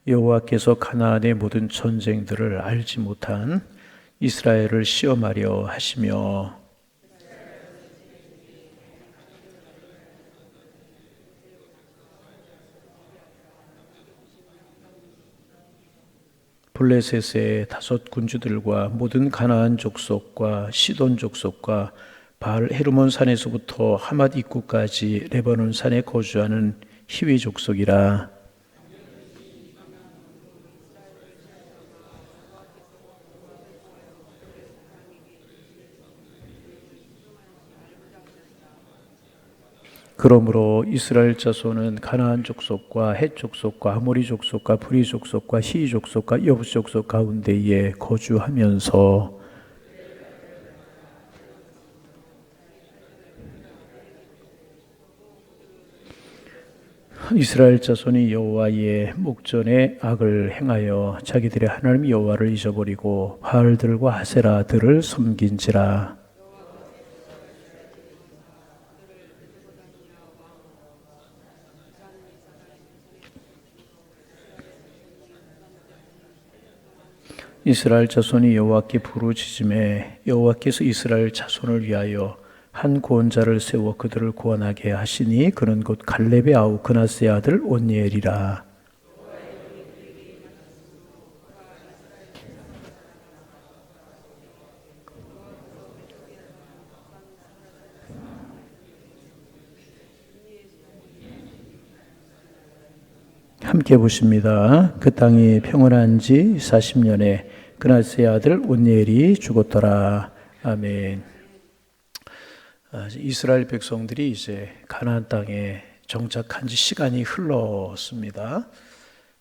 여호와께서 가나안의 모든 전쟁들을 알지 못한 이스라엘을 시험하려 하시며 블레셋의 5 군주들과 모든 가나안 족속과 시돈 족속과 바알 헤르몬 산에서부터 하맛 입구까지 레바논 산에 거주하는 히위 족속이라. 그러므로 이스라엘 자손은 가나안 족속과 헷 족속과 아모리 족속과 브리 족속과 히위 족속과 여부스 족속 가운데에 거주하면서 이스라엘 자손이 여호와의 목전에 악을 행하여 자기들의 하나님 여호와를 잊어버리고 바알들과 아세라들을 섬긴지라. 이스라엘 자손이 여호와께 부르짖음에 여호와께서 이스라엘 자손을 위하여 한 구원자를 세워 그들을 구원하게 하시니 그는 곧 갈렙의 아우 그나스의 아들 온니엘이라. 함께 보십니다. 그 땅이 평온한 지 40년에 그나스의 아들 온니엘이 죽었더라. 아멘. 이스라엘 백성들이 이제 가나안 땅에 정착한 지 시간이 흘렀습니다.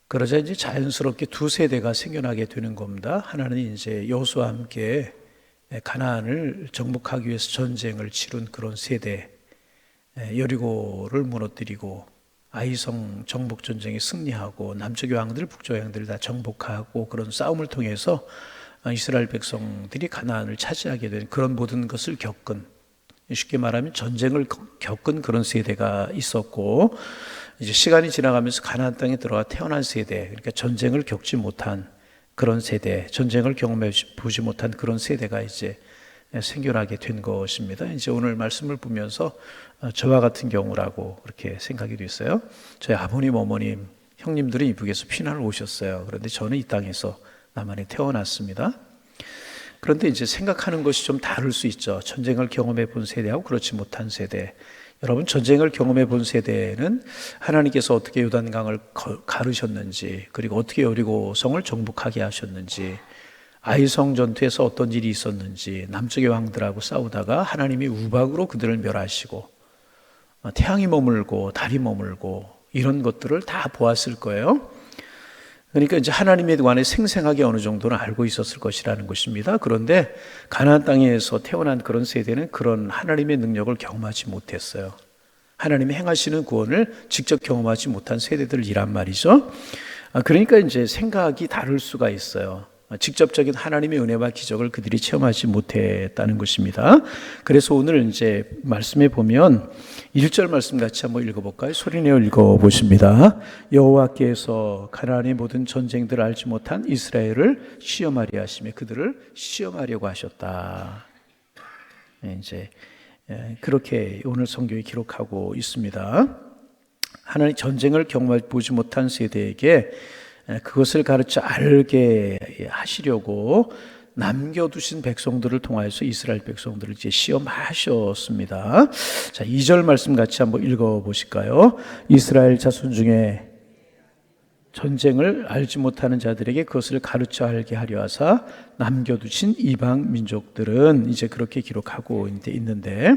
그러자 이제 자연스럽게 2세대가 생겨나게 되는 겁니다. 하나는 이제 여호수아와 함께 가나안을 정복하기 위해서 전쟁을 치른 그런 세대, 여리고를 무너뜨리고 아이성 정복 전쟁에 승리하고 남쪽의 왕들, 북쪽의 왕들 다 정복하고 그런 싸움을 통해서 이스라엘 백성들이 가나안을 차지하게 된 그런 모든 것을 겪은, 쉽게 말하면 전쟁을 겪은 그런 세대가 있었고, 이제 시간이 지나가면서 가나안 땅에 들어가 태어난 세대, 그러니까 전쟁을 겪지 못한 그런 세대, 전쟁을 경험해 보지 못한 그런 세대가 이제 생겨나게 된 것입니다. 이제 오늘 말씀을 보면서 저와 같은 경우라고 그렇게 생각이 됐어요. 저희 아버님, 어머님, 형님들은 이북에서 피난을 오셨어요. 그런데 저는 이 땅에서 남한에 태어났습니다. 그런데 이제 생각하는 것이 좀 다를 수 있죠. 전쟁을 경험해 본 세대하고 그렇지 못한 세대. 여러분, 전쟁을 경험해 본 세대는 하나님께서 어떻게 요단강을 가르셨는지, 그리고 어떻게 여리고성을 정복하게 하셨는지, 아이성 전투에서 어떤 일이 있었는지, 남쪽의 왕들하고 싸우다가 하나님이 우박으로 그들을 멸하시고 태양이 머물고 달이 머물고 이런 것들을 다 보았을 거예요. 그러니까 이제 하나님에 관해 생생하게 어느 정도는 알고 있었을 것이라는 것입니다. 그런데 가나안 땅에서 태어난 그런 세대는 그런 하나님의 능력을 경험하지 못했어요. 하나님이 행하시는 구원을 직접 경험하지 못한 세대들이란 말이죠. 그러니까 이제 생각이 다를 수가 있어요. 직접적인 하나님의 은혜와 기적을 그들이 체험하지 못했다는 것입니다. 그래서 오늘 이제 말씀에 보면 1절 말씀 같이 한번 읽어볼까요? 소리내어 읽어보십니다. 여호와께서 가나안의 모든 전쟁들을 알지 못한 이스라엘을 시험하려 하시며 그들을 시험하려고 하셨다. 이제 그렇게 오늘 성경이 기록하고 있습니다. 하나님 전쟁을 경험해 보지 못한 세대에게 그것을 가르쳐 알게 하시려고 남겨두신 백성들을 통하여서 이스라엘 백성들을 이제 시험하셨습니다. 자, 2절 말씀 같이 한번 읽어보실까요? 이스라엘 자손 중에 전쟁을 알지 못하는 자들에게 그것을 가르쳐 알게 하려 하사 남겨두신 이방 민족들은 이제 그렇게 기록하고 있는데,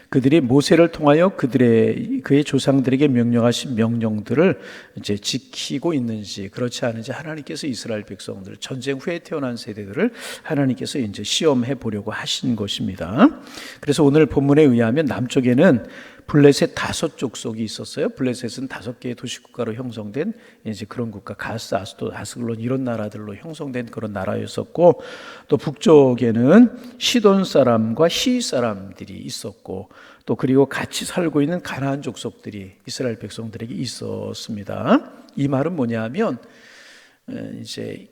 그들이 모세를 통하여 그의 조상들에게 명령하신 명령들을 이제 지키고 있는지 그렇지 않은지 하나님께서 이스라엘 백성들, 전쟁 후에 태어난 세대들을 하나님께서 이제 시험해 보려고 하신 것입니다. 그래서 오늘 본문에 의하면 남쪽에는 블레셋 5 족속이 있었어요. 블레셋은 5개의 도시국가로 형성된 이제 그런 국가, 가스, 아스돗, 아스글론 이런 나라들로 형성된 그런 나라였었고, 또 북쪽에는 시돈 사람과 히위 사람들이 있었고, 또 그리고 같이 살고 있는 가나안 족속들이 이스라엘 백성들에게 있었습니다. 이 말은 뭐냐면 이제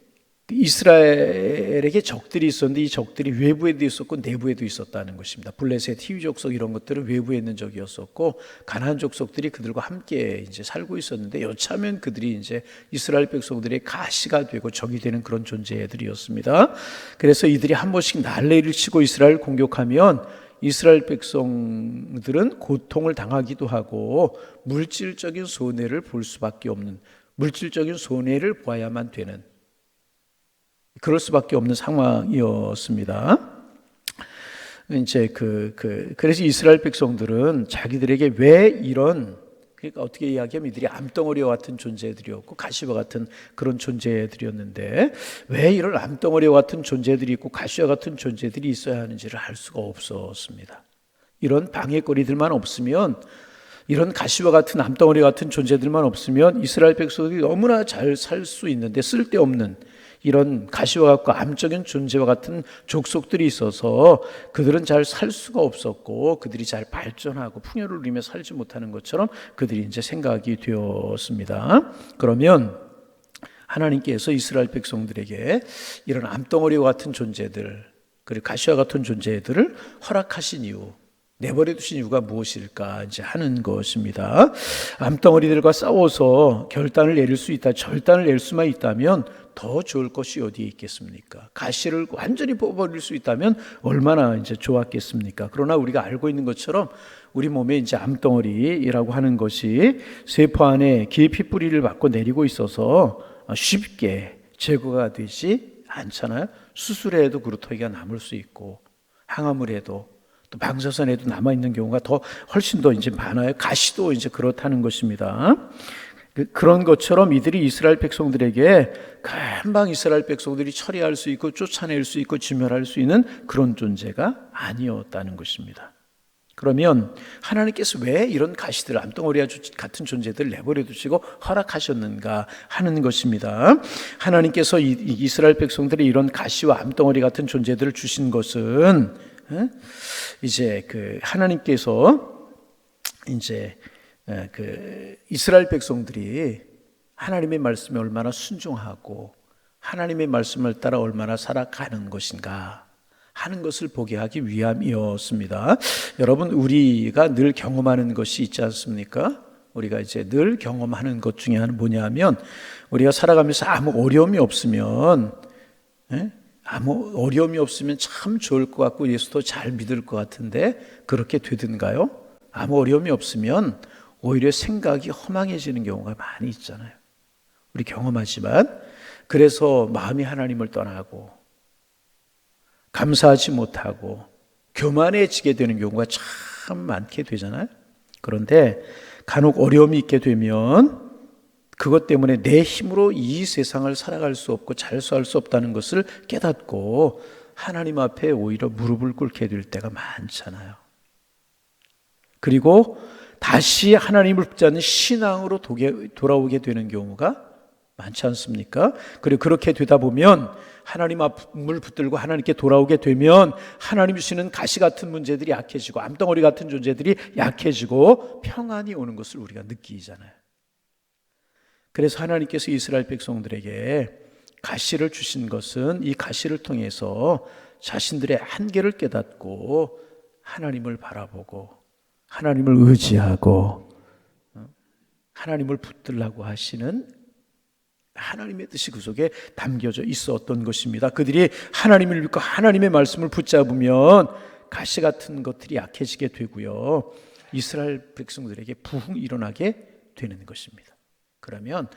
이스라엘에게 적들이 있었는데 이 적들이 외부에도 있었고 내부에도 있었다는 것입니다. 블레셋, 히위 족속 이런 것들은 외부에 있는 적이었었고 가나안 족속들이 그들과 함께 이제 살고 있었는데 여차하면 그들이 이제 이스라엘 백성들의 가시가 되고 적이 되는 그런 존재들이었습니다. 그래서 이들이 한 번씩 난리를 치고 이스라엘을 공격하면 이스라엘 백성들은 고통을 당하기도 하고 물질적인 손해를 볼 수밖에 없는, 물질적인 손해를 보아야만 되는, 그럴 수밖에 없는 상황이었습니다. 이제 그래서 이스라엘 백성들은 자기들에게 왜 이런, 그러니까 어떻게 이야기하면 이들이 암덩어리와 같은 존재들이었고 가시와 같은 그런 존재들이었는데 왜 이런 암덩어리와 같은 존재들이 있고 가시와 같은 존재들이 있어야 하는지를 알 수가 없었습니다. 이런 방해거리들만 없으면, 이런 가시와 같은 암덩어리 같은 존재들만 없으면 이스라엘 백성들이 너무나 잘 살 수 있는데 쓸데없는 이런 가시와 같고 암적인 존재와 같은 족속들이 있어서 그들은 잘 살 수가 없었고 그들이 잘 발전하고 풍요를 누리며 살지 못하는 것처럼 그들이 이제 생각이 되었습니다. 그러면 하나님께서 이스라엘 백성들에게 이런 암덩어리와 같은 존재들, 그리고 가시와 같은 존재들을 허락하신 이유, 내버려 두신 이유가 무엇일까 이제 하는 것입니다. 암덩어리들과 싸워서 결단을 내릴 수 있다, 절단을 낼 수만 있다면 더 좋을 것이 어디에 있겠습니까? 가시를 완전히 뽑아버릴 수 있다면 얼마나 이제 좋았겠습니까? 그러나 우리가 알고 있는 것처럼 우리 몸에 이제 암덩어리라고 하는 것이 세포 안에 깊이 뿌리를 받고 내리고 있어서 쉽게 제거가 되지 않잖아요. 수술해도 그루터기가 남을 수 있고 항암을 해도 또 방사선에도 남아있는 경우가 훨씬 더 이제 많아요. 가시도 이제 그렇다는 것입니다. 그런 것처럼 이들이 이스라엘 백성들에게 금방 이스라엘 백성들이 처리할 수 있고 쫓아낼 수 있고 진멸할 수 있는 그런 존재가 아니었다는 것입니다. 그러면 하나님께서 왜 이런 가시들, 암덩어리 같은 존재들을 내버려 두시고 허락하셨는가 하는 것입니다. 하나님께서 이스라엘 백성들이 이런 가시와 암덩어리 같은 존재들을 주신 것은 이제 하나님께서 이제 이스라엘 백성들이 하나님의 말씀에 얼마나 순종하고 하나님의 말씀을 따라 얼마나 살아가는 것인가 하는 것을 보게 하기 위함이었습니다. 여러분, 우리가 늘 경험하는 것이 있지 않습니까? 우리가 이제 늘 경험하는 것 중에 하나는 뭐냐면 우리가 살아가면서 아무 어려움이 없으면 참 좋을 것 같고 예수도 잘 믿을 것 같은데 그렇게 되든가요? 아무 어려움이 없으면 오히려 생각이 허망해지는 경우가 많이 있잖아요. 우리 경험하지만 그래서 마음이 하나님을 떠나고 감사하지 못하고 교만해지게 되는 경우가 참 많게 되잖아요. 그런데 간혹 어려움이 있게 되면 그것 때문에 내 힘으로 이 세상을 살아갈 수 없고 잘 살 수 없다는 것을 깨닫고 하나님 앞에 오히려 무릎을 꿇게 될 때가 많잖아요. 그리고 다시 하나님을 붙잡는 신앙으로 돌아오게 되는 경우가 많지 않습니까? 그리고 그렇게 되다 보면 하나님 앞을 붙들고 하나님께 돌아오게 되면 하나님 주시는 가시 같은 문제들이 약해지고 암덩어리 같은 존재들이 약해지고 평안이 오는 것을 우리가 느끼잖아요. 그래서 하나님께서 이스라엘 백성들에게 가시를 주신 것은 이 가시를 통해서 자신들의 한계를 깨닫고 하나님을 바라보고 하나님을 의지하고 하나님을 붙들라고 하시는 하나님의 뜻이 그 속에 담겨져 있었던 것입니다. 그들이 하나님을 믿고 하나님의 말씀을 붙잡으면 가시 같은 것들이 약해지게 되고요. 이스라엘 백성들에게 부흥이 일어나게 되는 것입니다. 그러면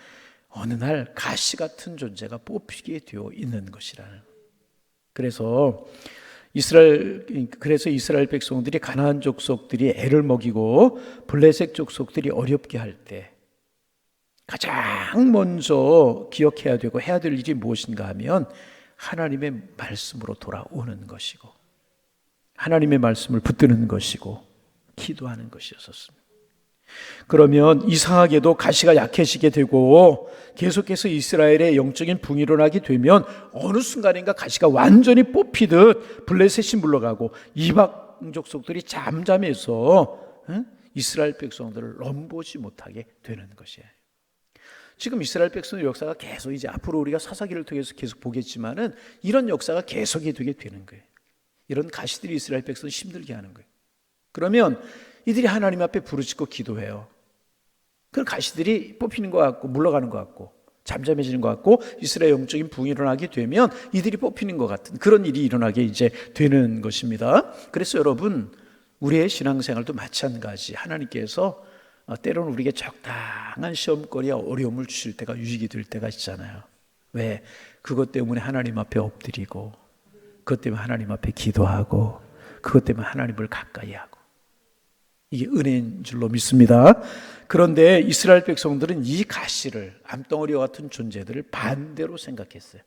어느 날 가시 같은 존재가 뽑히게 되어 있는 것이라는. 그래서 이스라엘 백성들이 가나안 족속들이 애를 먹이고 블레셋 족속들이 어렵게 할 때 가장 먼저 기억해야 되고 해야 될 일이 무엇인가 하면 하나님의 말씀으로 돌아오는 것이고 하나님의 말씀을 붙드는 것이고 기도하는 것이었습니다. 그러면 이상하게도 가시가 약해지게 되고 계속해서 이스라엘의 영적인 붕이 일어나게 되면 어느 순간인가 가시가 완전히 뽑히듯 블레셋이 물러가고 이방 족속들이 잠잠해서 이스라엘 백성들을 넘보지 못하게 되는 것이에요. 지금 이스라엘 백성의 역사가 계속 이제 앞으로 우리가 사사기를 통해서 계속 보겠지만은 이런 역사가 계속이 되게 되는 거예요. 이런 가시들이 이스라엘 백성을 힘들게 하는 거예요. 그러면 이들이 하나님 앞에 부르짖고 기도해요. 그 가시들이 뽑히는 것 같고 물러가는 것 같고 잠잠해지는 것 같고 이스라엘 영적인 부흥이 일어나게 되면 이들이 뽑히는 것 같은 그런 일이 일어나게 이제 되는 것입니다. 그래서 여러분, 우리의 신앙생활도 마찬가지. 하나님께서 때로는 우리에게 적당한 시험거리와 어려움을 주실 때가 유익이 될 때가 있잖아요. 왜? 그것 때문에 하나님 앞에 엎드리고, 그것 때문에 하나님 앞에 기도하고, 그것 때문에 하나님을 가까이 하고, 이게 은혜인 줄로 믿습니다. 그런데 이스라엘 백성들은 이 가시를, 암덩어리와 같은 존재들을 반대로 생각했어요.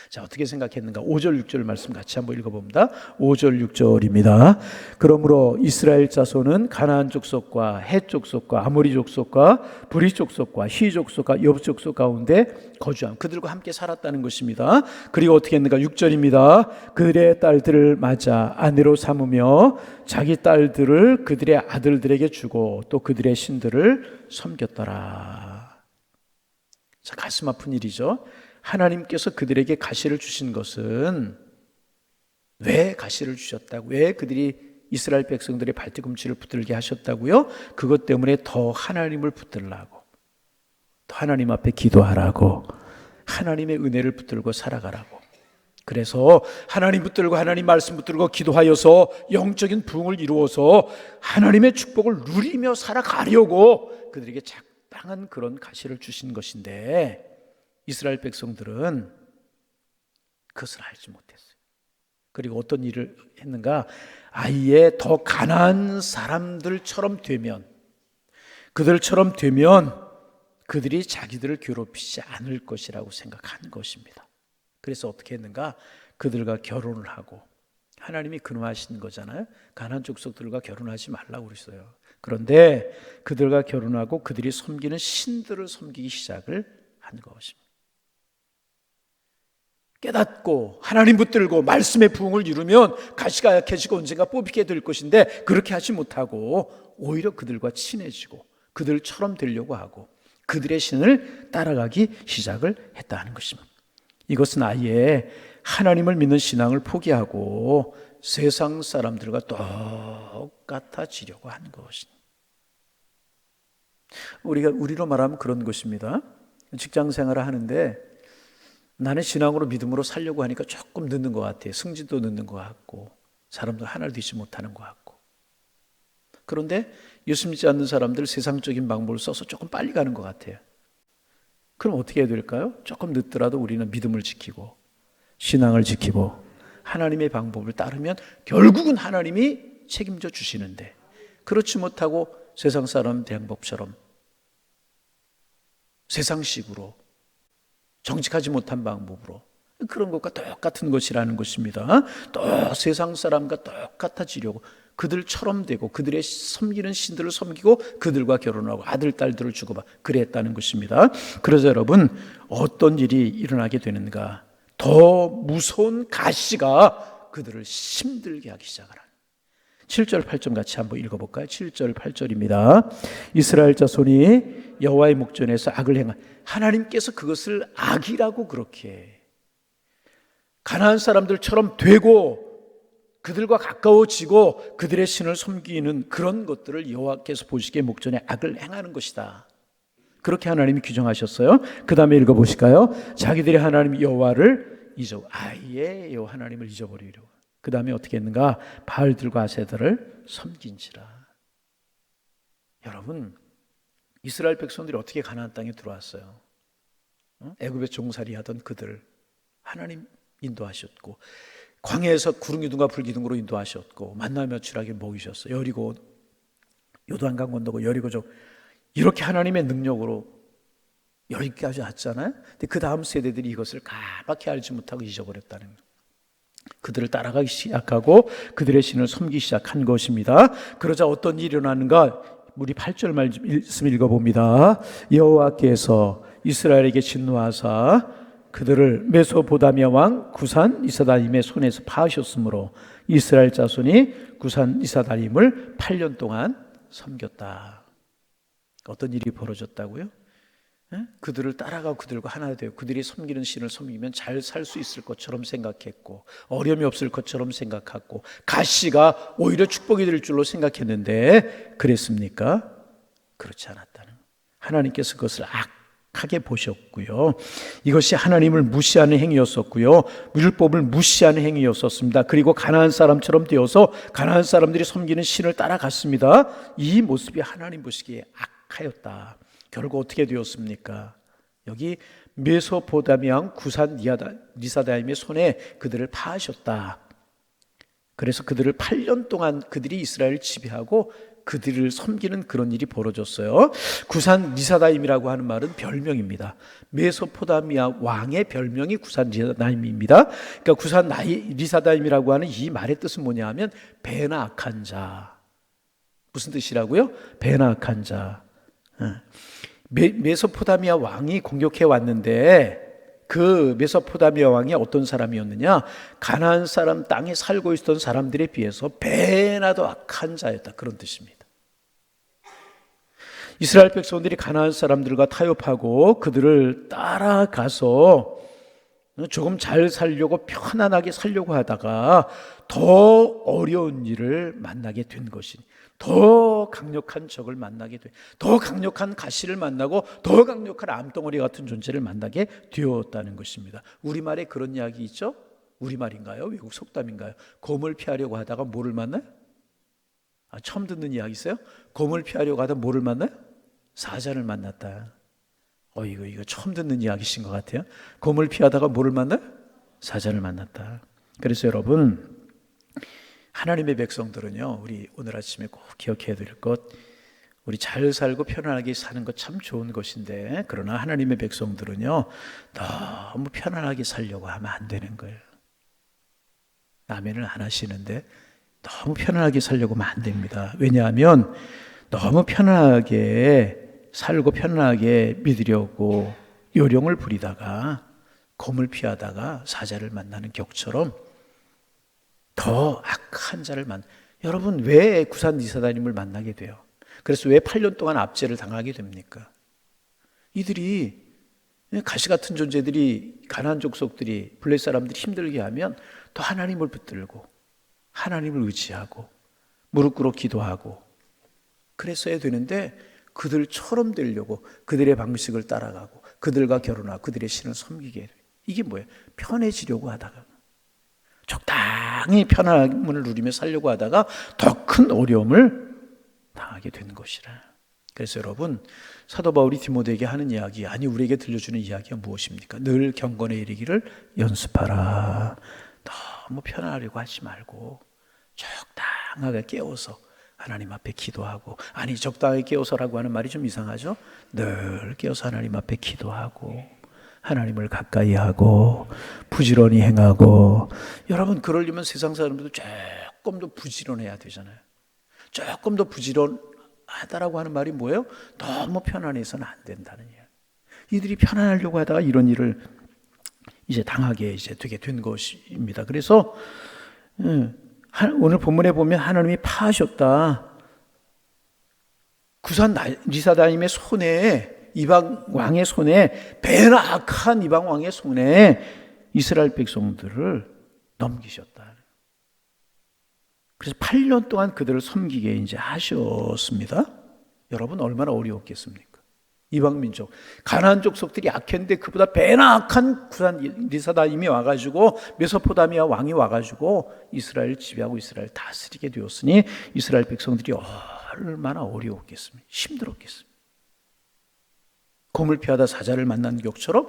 자, 어떻게 생각했는가? 5절 6절 말씀 같이 한번 읽어봅니다. 5절 6절입니다. 그러므로 이스라엘 자손은 가나안 족속과 헷 족속과 아모리 족속과 브리 족속과 히 족속과 여부 족속 가운데 거주함. 그들과 함께 살았다는 것입니다. 그리고 어떻게 했는가? 6절입니다. 그들의 딸들을 맞아 아내로 삼으며 자기 딸들을 그들의 아들들에게 주고 또 그들의 신들을 섬겼더라. 자, 가슴 아픈 일이죠. 하나님께서 그들에게 가시를 주신 것은 왜 가시를 주셨다고? 왜 그들이 이스라엘 백성들의 발뒤꿈치를 붙들게 하셨다고요? 그것 때문에 더 하나님을 붙들라고, 더 하나님 앞에 기도하라고, 하나님의 은혜를 붙들고 살아가라고. 그래서 하나님 붙들고 하나님 말씀 붙들고 기도하여서 영적인 부흥을 이루어서 하나님의 축복을 누리며 살아가려고 그들에게 적당한 그런 가시를 주신 것인데, 이스라엘 백성들은 그것을 알지 못했어요. 그리고 어떤 일을 했는가? 아예 더 가난한 사람들처럼 되면, 그들처럼 되면 그들이 자기들을 괴롭히지 않을 것이라고 생각한 것입니다. 그래서 어떻게 했는가? 그들과 결혼을 하고, 하나님이 근호하신 거잖아요. 가나안 족속들과 결혼하지 말라고 그랬어요. 그런데 그들과 결혼하고 그들이 섬기는 신들을 섬기기 시작을 한 것입니다. 깨닫고 하나님 붙들고 말씀의 부흥을 이루면 가시가 약해지고 언젠가 뽑히게 될 것인데, 그렇게 하지 못하고 오히려 그들과 친해지고 그들처럼 되려고 하고 그들의 신을 따라가기 시작을 했다는 것입니다. 이것은 아예 하나님을 믿는 신앙을 포기하고 세상 사람들과 똑같아지려고 하는 것입니다. 우리로 말하면 그런 것입니다. 직장 생활을 하는데 나는 신앙으로 믿음으로 살려고 하니까 조금 늦는 것 같아요. 승진도 늦는 것 같고 사람도 하나를 되지 못하는 것 같고. 그런데 예수 믿지 않는 사람들 세상적인 방법을 써서 조금 빨리 가는 것 같아요. 그럼 어떻게 해야 될까요? 조금 늦더라도 우리는 믿음을 지키고 신앙을 지키고 하나님의 방법을 따르면 결국은 하나님이 책임져 주시는데, 그렇지 못하고 세상 사람 방법처럼 세상식으로 정직하지 못한 방법으로, 그런 것과 똑같은 것이라는 것입니다. 또 세상 사람과 똑같아지려고 그들처럼 되고 그들의 섬기는 신들을 섬기고 그들과 결혼하고 아들, 딸들을 주고 막 그랬다는 것입니다. 그래서 여러분, 어떤 일이 일어나게 되는가? 더 무서운 가시가 그들을 힘들게 하기 시작하라. 7절 8절 같이 한번 읽어볼까요? 7절 8절입니다. 이스라엘 자손이 여호와의 목전에서 악을 행한, 하나님께서 그것을 악이라고 그렇게 가나안 사람들처럼 되고 그들과 가까워지고 그들의 신을 섬기는 그런 것들을 여호와께서 보시기에 목전에 악을 행하는 것이다, 그렇게 하나님이 규정하셨어요. 그 다음에 읽어보실까요? 자기들이 하나님 여호와를 아예 여호와 하나님을 잊어버리려고. 그 다음에 어떻게 했는가? 바알들과 아세들을 섬긴지라. 여러분, 이스라엘 백성들이 어떻게 가나안 땅에 들어왔어요? 애굽에 종살이 하던 그들 하나님 인도하셨고, 광야에서 구름기둥과 불기둥으로 인도하셨고, 만나며 출하게 먹이셨어요. 여리고 요단강 건너고 여리고족, 이렇게 하나님의 능력으로 여기까지 왔잖아요. 근데 그 다음 세대들이 이것을 가맣게 알지 못하고 잊어버렸다는 거예요. 그들을 따라가기 시작하고 그들의 신을 섬기기 시작한 것입니다. 그러자 어떤 일이 일어나는가? 우리 8절 말씀 읽어봅니다. 여호와께서 이스라엘에게 진노하사 그들을 메소보다미아 왕 구산 이사다임의 손에서 파하셨으므로 이스라엘 자손이 구산 이사다임을 8년 동안 섬겼다. 어떤 일이 벌어졌다고요? 그들을 따라가고 그들과 하나 되어 그들이 섬기는 신을 섬기면 잘 살 수 있을 것처럼 생각했고, 어려움이 없을 것처럼 생각했고, 가시가 오히려 축복이 될 줄로 생각했는데 그랬습니까? 그렇지 않았다는, 하나님께서 그것을 악하게 보셨고요, 이것이 하나님을 무시하는 행위였었고요, 율법을 무시하는 행위였었습니다. 그리고 가나안 사람처럼 되어서 가나안 사람들이 섬기는 신을 따라갔습니다. 이 모습이 하나님 보시기에 악하였다. 결국 어떻게 되었습니까? 여기 메소포타미아 왕 구산 리사다임의 손에 그들을 파하셨다. 그래서 그들을 8년 동안 그들이 이스라엘을 지배하고 그들을 섬기는 그런 일이 벌어졌어요. 구산 리사다임이라고 하는 말은 별명입니다. 메소포타미아 왕의 별명이 구산 리사다임입니다. 그러니까 구산 리사다임이라고 하는 이 말의 뜻은 뭐냐 하면 배나 악한 자. 무슨 뜻이라고요? 배나 악한 자. 메소포타미아 왕이 공격해 왔는데 그 메소포타미아 왕이 어떤 사람이었느냐? 가나안 사람 땅에 살고 있었던 사람들에 비해서 배나 더 악한 자였다, 그런 뜻입니다. 이스라엘 백성들이 가나안 사람들과 타협하고 그들을 따라가서 조금 잘 살려고, 편안하게 살려고 하다가 더 어려운 일을 만나게 된 것이니, 더 강력한 적을 만나게 돼, 더 강력한 가시를 만나고 더 강력한 암덩어리 같은 존재를 만나게 되었다는 것입니다. 우리말에 그런 이야기 있죠? 우리말인가요? 외국 속담인가요? 곰을 피하려고 하다가 뭐를 만나요? 처음 듣는 이야기 있어요? 곰을 피하려고 하다가 뭐를 만나요? 사자를 만났다. 이거 처음 듣는 이야기신 것 같아요. 곰을 피하다가 뭐를 만나요? 사자를 만났다. 그래서 여러분, 하나님의 백성들은요, 우리 오늘 아침에 꼭 기억해야 될 것, 우리 잘 살고 편안하게 사는 것 참 좋은 것인데, 그러나 하나님의 백성들은요, 너무 편안하게 살려고 하면 안 되는 거예요. 아멘을 안 하시는데 너무 편안하게 살려고 하면 안 됩니다. 왜냐하면 너무 편안하게 살고 편안하게 믿으려고 요령을 부리다가 곰을 피하다가 사자를 만나는 격처럼 더 악한 자를 여러분, 왜 구산 리사다임을 만나게 돼요? 그래서 왜 8년 동안 압제를 당하게 됩니까? 이들이, 가시 같은 존재들이, 가나안 족속들이, 블레 사람들이 힘들게 하면 더 하나님을 붙들고 하나님을 의지하고 무릎 꿇어 기도하고 그랬어야 되는데, 그들처럼 되려고 그들의 방식을 따라가고 그들과 결혼하고 그들의 신을 섬기게 돼요. 이게 뭐예요? 편해지려고 하다가, 적당히 편함을 누리며 살려고 하다가 더 큰 어려움을 당하게 되는 것이라. 그래서 여러분, 사도 바울이 디모데에게 하는 이야기, 아니 우리에게 들려주는 이야기가 무엇입니까? 늘 경건에 이르기를 연습하라. 너무 편하려고 하지 말고 적당하게 깨워서 하나님 앞에 기도하고, 아니 적당하게 깨워서라고 하는 말이 좀 이상하죠? 늘 깨워서 하나님 앞에 기도하고 하나님을 가까이 하고 부지런히 행하고. 여러분, 그러려면 세상 사람들도 조금 더 부지런해야 되잖아요. 조금 더 부지런하다라고 하는 말이 뭐예요? 너무 편안해서는 안 된다는 이야기. 이들이 편안하려고 하다가 이런 일을 이제 당하게 되게 된 것입니다. 그래서 오늘 본문에 보면 하나님이 파하셨다. 구산 리사다임의 손에, 이방 왕의 손에, 배나 악한 이방 왕의 손에 이스라엘 백성들을 넘기셨다. 그래서 8년 동안 그들을 섬기게 이제 하셨습니다. 여러분, 얼마나 어려웠겠습니까? 이방 민족, 가나안 족속들이 악했는데 그보다 배나 악한 구산 리사다임이 와가지고, 메소포타미아 왕이 와가지고 이스라엘 지배하고 이스라엘 다스리게 되었으니 이스라엘 백성들이 얼마나 어려웠겠습니까? 힘들었겠습니까? 곰을 피하다 사자를 만난 격처럼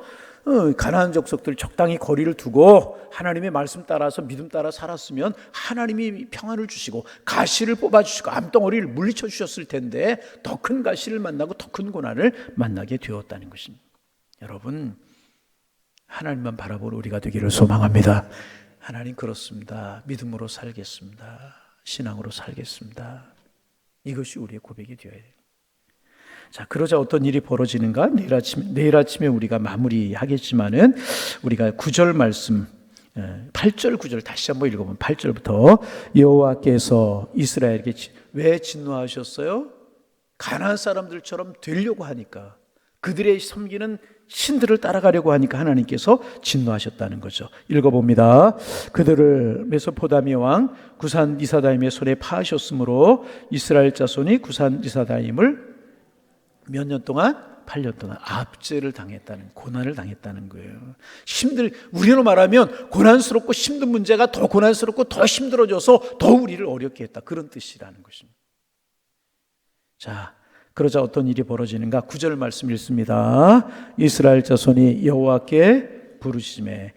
가나안 족속들 적당히 거리를 두고 하나님의 말씀 따라서 믿음 따라 살았으면 하나님이 평안을 주시고 가시를 뽑아주시고 암덩어리를 물리쳐 주셨을 텐데, 더 큰 가시를 만나고 더 큰 고난을 만나게 되었다는 것입니다. 여러분, 하나님만 바라보는 우리가 되기를 소망합니다. 하나님, 그렇습니다. 믿음으로 살겠습니다. 신앙으로 살겠습니다. 이것이 우리의 고백이 되어야 돼요. 자, 그러자 어떤 일이 벌어지는가? 내일 아침에 우리가 마무리하겠지만은, 우리가 9절 말씀, 8절 9절 다시 한번 읽어보면 8절부터 여호와께서 이스라엘에게 왜 진노하셨어요? 가나안 사람들처럼 되려고 하니까, 그들의 섬기는 신들을 따라가려고 하니까 하나님께서 진노하셨다는 거죠. 읽어봅니다. 그들을 메소포다미아 왕 구산 리사다임의 손에 파하셨으므로 이스라엘 자손이 구산 리사다임을 몇 년 동안? 8년 동안 압제를 당했다는, 고난을 당했다는 거예요. 우리로 말하면 고난스럽고 힘든 문제가 더 고난스럽고 더 힘들어져서 더 우리를 어렵게 했다, 그런 뜻이라는 것입니다. 자, 그러자 어떤 일이 벌어지는가? 9절 말씀 읽습니다. 이스라엘 자손이 여호와께 부르짖음에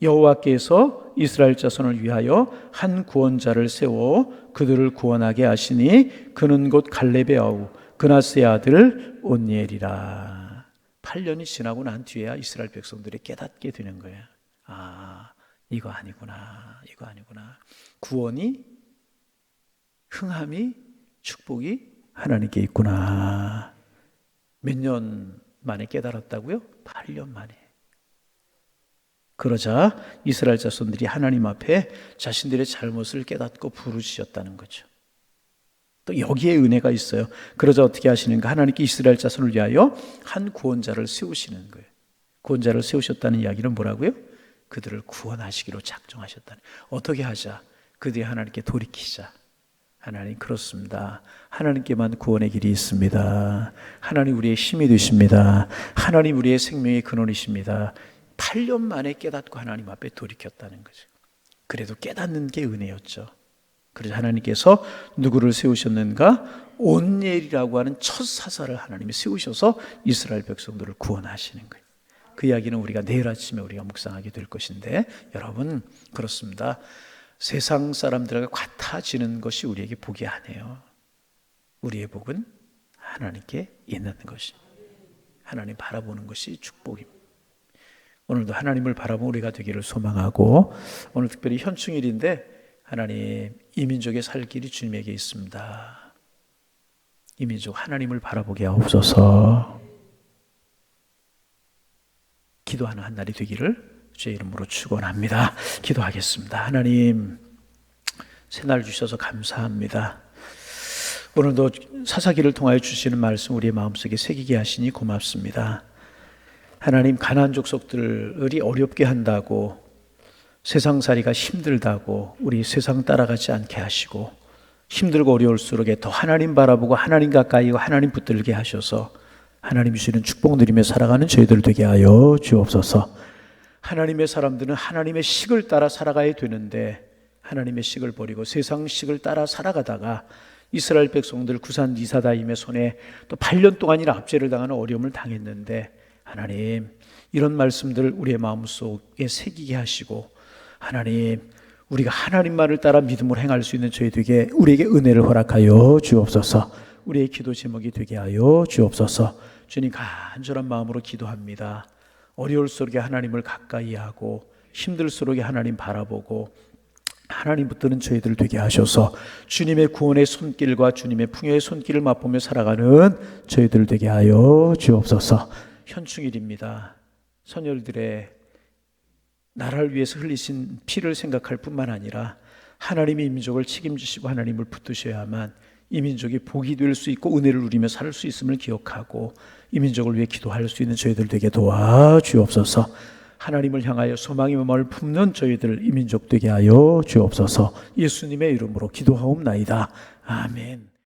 여호와께서 이스라엘 자손을 위하여 한 구원자를 세워 그들을 구원하게 하시니 그는 곧 갈렙의 아우 그나스의 아들 온니엘이라. 8년이 지나고 난 뒤에야 이스라엘 백성들이 깨닫게 되는 거예요. 아, 이거 아니구나, 이거 아니구나. 구원이, 흥함이, 축복이 하나님께 있구나. 몇 년 만에 깨달았다고요? 8년 만에. 그러자 이스라엘 자손들이 하나님 앞에 자신들의 잘못을 깨닫고 부르짖었다는 거죠. 또 여기에 은혜가 있어요. 그러자 어떻게 하시는가? 하나님께 이스라엘 자손을 위하여 한 구원자를 세우시는 거예요. 구원자를 세우셨다는 이야기는 뭐라고요? 그들을 구원하시기로 작정하셨다는. 어떻게 하자? 그들이 하나님께 돌이키자. 하나님, 그렇습니다. 하나님께만 구원의 길이 있습니다. 하나님 우리의 힘이 되십니다. 하나님 우리의 생명의 근원이십니다. 8년 만에 깨닫고 하나님 앞에 돌이켰다는 거죠. 그래도 깨닫는 게 은혜였죠. 그래서 하나님께서 누구를 세우셨는가? 온니엘이라고 하는 첫 사사를 하나님이 세우셔서 이스라엘 백성들을 구원하시는 거예요. 그 이야기는 우리가 내일 아침에 우리가 묵상하게 될 것인데, 여러분, 그렇습니다. 세상 사람들과 같아지는 것이 우리에게 복이 아니에요. 우리의 복은 하나님께 있는 것이, 하나님 바라보는 것이 축복입니다. 오늘도 하나님을 바라보는 우리가 되기를 소망하고, 오늘 특별히 현충일인데 하나님, 이 민족의 살 길이 주님에게 있습니다. 이 민족 하나님을 바라보게 하옵소서. 기도하는 한 날이 되기를 주의 이름으로 축원합니다. 기도하겠습니다. 하나님, 새날 주셔서 감사합니다. 오늘도 사사기를 통하여 주시는 말씀 우리의 마음속에 새기게 하시니 고맙습니다. 하나님, 가나안 족속들이 어렵게 한다고, 세상살이가 힘들다고 우리 세상 따라가지 않게 하시고, 힘들고 어려울수록 더 하나님 바라보고 하나님 가까이 하나님 붙들게 하셔서 하나님 주시는 축복 누리며 살아가는 저희들 되게 하여 주옵소서. 하나님의 사람들은 하나님의 식을 따라 살아가야 되는데 하나님의 식을 버리고 세상 식을 따라 살아가다가 이스라엘 백성들 구산 리사다임의 손에 또 8년 동안이나 압제를 당하는 어려움을 당했는데, 하나님 이런 말씀들 우리의 마음속에 새기게 하시고, 하나님 우리가 하나님만을 따라 믿음으로 행할 수 있는 저희들에게 우리에게 은혜를 허락하여 주옵소서. 우리의 기도 제목이 되게 하여 주옵소서. 주님, 간절한 마음으로 기도합니다. 어려울수록 하나님을 가까이 하고 힘들수록 하나님 바라보고 하나님 붙드는 저희들 되게 하셔서 주님의 구원의 손길과 주님의 풍요의 손길을 맛보며 살아가는 저희들 되게 하여 주옵소서. 현충일입니다. 선열들의 나라를 위해서 흘리신 피를 생각할 뿐만 아니라 하나님이 이 민족을 책임지시고 하나님을 붙드셔야만 이 민족이 복이 될 수 있고 은혜를 누리며 살 수 있음을 기억하고 이 민족을 위해 기도할 수 있는 저희들 되게 도와주옵소서. 하나님을 향하여 소망의 마음을 품는 저희들 이 민족 되게 하여 주옵소서. 예수님의 이름으로 기도하옵나이다. 아멘.